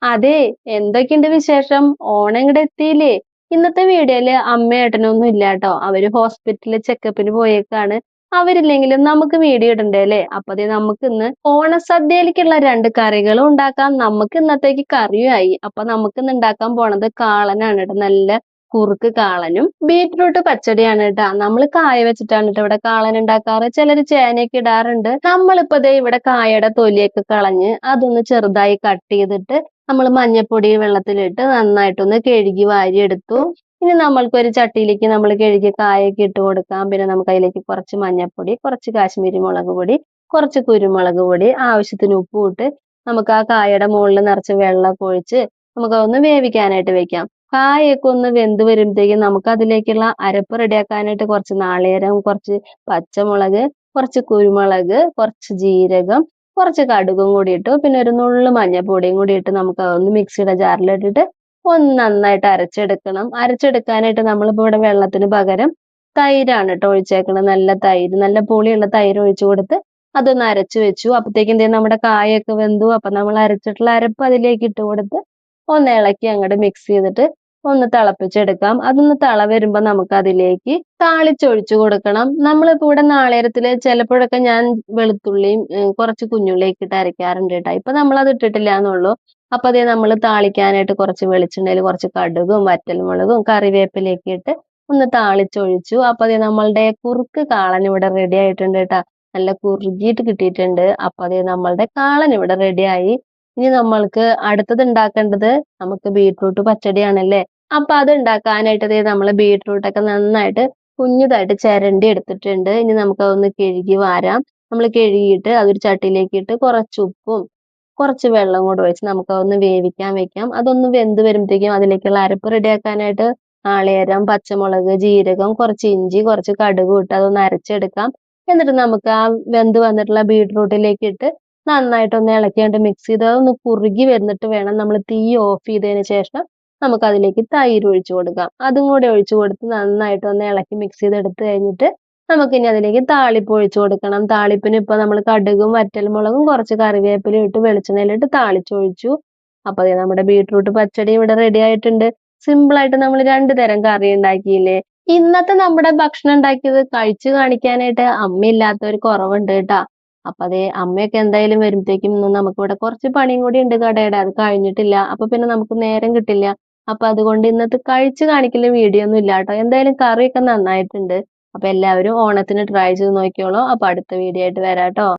അതെ, എന്തൊക്കെയുണ്ട് വിശേഷം? ഓണം ഇങ്ങട് എത്തിയില്ലേ? ഇന്നത്തെ വീഡിയോയില് അമ്മയും ഏട്ടനൊന്നും ഇല്ലാട്ടോ. അവര് ഹോസ്പിറ്റലിൽ ചെക്കപ്പിന് പോയേക്കാണ്. അവരില്ലെങ്കിലും നമുക്ക് വീഡിയോ ഇടണ്ടേ അല്ലേ? അപ്പൊ ദേ നമുക്ക് ഇന്ന് ഓണസദ്യയിലേക്കുള്ള 2 കറികളും ഉണ്ടാക്കാം. നമുക്ക് ഇന്നത്തേക്ക് കറിയും ആയി. അപ്പൊ നമുക്ക് ഇന്ന് ഉണ്ടാക്കാൻ പോണത് കാളനാണ് ട്ടോ. നല്ല കുറുക്ക് കാളനും ബീറ്റ്റൂട്ട് പച്ചടിയാണ് ട്ടാ. നമ്മള് കായ വെച്ചിട്ടാണ് ട്ടോ ഇവിടെ കാളൻ ഉണ്ടാക്കാറ്. ചിലര് ചേനയൊക്കെ ഇടാറുണ്ട്. നമ്മളിപ്പോ ദേ ഇവിടെ കായയുടെ തൊലിയൊക്കെ കളഞ്ഞ് അതൊന്ന് ചെറുതായി കട്ട് ചെയ്തിട്ട് നമ്മൾ മഞ്ഞപ്പൊടി വെള്ളത്തിലിട്ട് നന്നായിട്ടൊന്ന് കഴുകി വാരിയെടുത്തു. ഇനി നമ്മൾക്കൊരു ചട്ടിയിലേക്ക് നമ്മൾ കഴുകിയ കായൊക്കെ ഇട്ട് കൊടുക്കാം. പിന്നെ നമുക്ക് അതിലേക്ക് കുറച്ച് മഞ്ഞപ്പൊടി, കുറച്ച് കാശ്മീരി മുളക് പൊടി, കുറച്ച് കുരുമുളക് പൊടി, ആവശ്യത്തിന് ഉപ്പും ഇട്ട് നമുക്ക് ആ കായയുടെ മുകളിൽ നിറച്ച് വെള്ളമൊക്കെ ഒഴിച്ച് നമുക്ക് അതൊന്ന് വേവിക്കാനായിട്ട് വെക്കാം. കായൊക്കെ ഒന്ന് വെന്ത് വരുമ്പോഴത്തേക്കും നമുക്ക് അതിലേക്കുള്ള അരപ്പ് റെഡിയാക്കാനായിട്ട് കുറച്ച് നാളികേരം, കുറച്ച് പച്ചമുളക്, കുറച്ച് കുരുമുളക്, കുറച്ച് ജീരകം, കുറച്ച് കടുകും കൂടി ഇട്ടു. പിന്നെ ഒരു നുള്ള് മഞ്ഞൾപ്പൊടിയും കൂടി ഇട്ട് നമുക്ക് അതൊന്ന് മിക്സിയുടെ ജാറിലിട്ടിട്ട് ഒന്ന് നന്നായിട്ട് അരച്ചെടുക്കണം. അരച്ചെടുക്കാനായിട്ട് നമ്മളിപ്പോ ഇവിടെ വെള്ളത്തിന് പകരം തൈരാണ് ട്ടോ ഒഴിച്ചേക്കണത്. നല്ല തൈര്, നല്ല പുളിയുള്ള തൈര് ഒഴിച്ചു കൊടുത്ത് അതൊന്ന് അരച്ചു വെച്ചു. അപ്പത്തേക്കും എന്തേ നമ്മുടെ കായൊക്കെ വെന്തു. അപ്പൊ നമ്മൾ അരച്ചിട്ടുള്ള അരപ്പ് അതിലേക്ക് ഇട്ട് കൊടുത്ത് ഒന്ന് ഇളക്കി അങ്ങോട്ട് മിക്സ് ചെയ്തിട്ട് ഒന്ന് തിളപ്പിച്ചെടുക്കാം. അതൊന്ന് തിള വരുമ്പോ നമുക്ക് അതിലേക്ക് താളിച്ചൊഴിച്ചു കൊടുക്കണം. നമ്മളിപ്പോ ഇവിടെ നാളികേരത്തില് ചിലപ്പോഴൊക്കെ ഞാൻ വെളുത്തുള്ളിയും കുറച്ച് കുഞ്ഞുള്ളിയൊക്കെ ഇട്ട് അരയ്ക്കാറുണ്ട് കേട്ടോ. ഇപ്പൊ നമ്മളത് ഇട്ടിട്ടില്ല എന്നുള്ളൂ. അപ്പൊ അതേ നമ്മൾ താളിക്കാനായിട്ട് കുറച്ച് വെളിച്ചെണ്ണയിൽ കുറച്ച് കടുകും വറ്റൽമുളകും കറിവേപ്പിലയൊക്കെ ഇട്ട് ഒന്ന് താളിച്ചൊഴിച്ചു. അപ്പൊ അതേ നമ്മളുടെ കുറുക്ക് കാളൻ ഇവിടെ റെഡി ആയിട്ടുണ്ട് കേട്ടോ. നല്ല കുറുകിയിട്ട് കിട്ടിയിട്ടുണ്ട്. അപ്പൊ അതേ നമ്മളുടെ കാളൻ ഇവിടെ റെഡിയായി. ഇനി നമ്മൾക്ക് അടുത്തത് ഉണ്ടാക്കേണ്ടത് നമുക്ക് ബീട്രൂട്ട് പച്ചടിയാണല്ലേ. അപ്പൊ അത് ഉണ്ടാക്കാനായിട്ട് ദേ നമ്മള് ബീട്രൂട്ടൊക്കെ നന്നായിട്ട് കുഞ്ഞതായിട്ട് ചിരണ്ടി എടുത്തിട്ടുണ്ട്. ഇനി നമുക്ക് അതൊന്ന് കഴുകി വാരാം. നമ്മൾ കഴുകിയിട്ട് അതൊരു ചട്ടിയിലേക്ക് ഇട്ട് കുറച്ച് ഉപ്പും കുറച്ച് വെള്ളം കൂടെ ഒഴിച്ച് നമുക്ക് അതൊന്ന് വേവിക്കാൻ വെക്കാം. അതൊന്ന് വെന്ത് വരുമ്പോഴത്തേക്കും അതിലേക്കുള്ള അരപ്പ് റെഡിയാക്കാനായിട്ട് നാളികേരം, പച്ചമുളക്, ജീരകം, കുറച്ച് ഇഞ്ചി, കുറച്ച് കടുകും ഇട്ട് അതൊന്ന് അരച്ചെടുക്കാം. എന്നിട്ട് നമുക്ക് ആ വെന്ത് വന്നിട്ടുള്ള ബീട്രൂട്ടിലേക്ക് ഇട്ട് നന്നായിട്ടൊന്ന് ഇളക്കിയാണ്ട് മിക്സ് ചെയ്ത് അതൊന്ന് കുറുകി വന്നിട്ട് വേണം നമ്മൾ തീ ഓഫ് ചെയ്തതിന് ശേഷം നമുക്ക് അതിലേക്ക് തൈര് ഒഴിച്ചു കൊടുക്കാം. അതും കൂടെ ഒഴിച്ചു കൊടുത്ത് നന്നായിട്ടൊന്ന് ഇളക്കി മിക്സ് ചെയ്തെടുത്ത് കഴിഞ്ഞിട്ട് നമുക്കിനി അതിലേക്ക് താളിപ്പ് ഒഴിച്ചു കൊടുക്കണം. താളിപ്പിന് ഇപ്പൊ നമ്മൾ കടുകും വറ്റൽമുളകും കുറച്ച് കറിവേപ്പിലയും ഇട്ട് വെളിച്ചെണ്ണയിലിട്ട് താളിച്ചൊഴിച്ചു. അപ്പൊ ദേ നമ്മുടെ ബീട്രൂട്ട് പച്ചടി ഇവിടെ റെഡി ആയിട്ടുണ്ട്. സിമ്പിൾ ആയിട്ട് നമ്മൾ 2 തരം കറി ഉണ്ടാക്കിയില്ലേ. ഇന്നത്തെ നമ്മുടെ ഭക്ഷണം ഉണ്ടാക്കിയത് കഴിച്ചു കാണിക്കാനായിട്ട് അമ്മയില്ലാത്ത ഒരു കുറവുണ്ട് കേട്ടാ. അപ്പൊ അതേ അമ്മയൊക്കെ എന്തായാലും വരുമ്പോഴത്തേക്കും ഇന്ന് നമുക്ക് ഇവിടെ കുറച്ച് പണിയും കൂടി ഉണ്ട് കടയുടെ. അത് കഴിഞ്ഞിട്ടില്ല. അപ്പൊ പിന്നെ നമുക്ക് നേരം കിട്ടില്ല. അപ്പൊ അതുകൊണ്ട് ഇന്നത്തെ കഴിച്ചു കാണിക്കല് വീഡിയോ ഒന്നും ഇല്ല കേട്ടോ. എന്തായാലും കറിയൊക്കെ നന്നായിട്ടുണ്ട്. അപ്പൊ എല്ലാവരും ഓണത്തിന് ട്രൈ ചെയ്ത് നോക്കിയോളൂ. അപ്പൊ അടുത്ത വീഡിയോ ആയിട്ട് വരാട്ടോ.